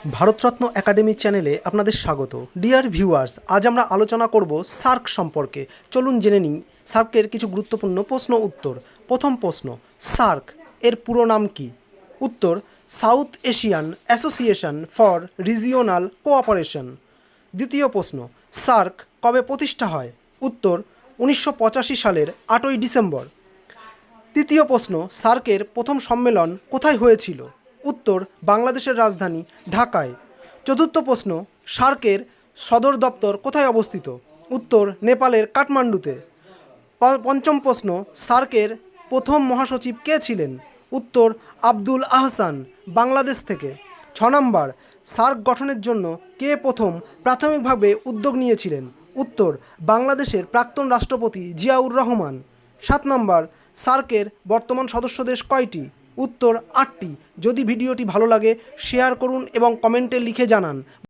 Bharat Ratna academy চ্যানেলে আপনাদের স্বাগত। ডিয়ার ভিউয়ার্স, আজ আমরা আলোচনা করব সার্ক সম্পর্কে। চলুন জেনে নিই সার্কের কিছু গুরুত্বপূর্ণ প্রশ্ন উত্তর। প্রথম প্রশ্ন, সার্ক এর পুরো নাম কি? উত্তর, south Asian association for regional cooperation. দ্বিতীয় প্রশ্ন, সার্ক কবে প্রতিষ্ঠা হয়? উত্তর, 1985 সালের 8ই ডিসেম্বর। তৃতীয় প্রশ্ন, সার্কের প্রথম সম্মেলন কোথায় হয়েছিল? উত্তর, বাংলাদেশের রাজধানী ঢাকায়। চতুর্থ প্রশ্ন, সার্কের সদর দপ্তর কোথায় অবস্থিত? উত্তর, নেপালের কাঠমান্ডুতে। পঞ্চম প্রশ্ন, সার্কের প্রথম মহাসচিব কে ছিলেন? উত্তর, আব্দুল আহসান, বাংলাদেশ থেকে। 6 নম্বর, সার্ক গঠনের জন্য কে প্রথম প্রাথমিকভাবে উদ্যোগ নিয়েছিলেন? উত্তর, বাংলাদেশের প্রাক্তন রাষ্ট্রপতি জিয়াউর রহমান। 7 নম্বর, সার্কের বর্তমান সদস্য দেশ কয়টি? উত্তর, 8টি। যদি ভিডিওটি ভালো লাগে শেয়ার করুন এবং কমেন্টে লিখে জানান।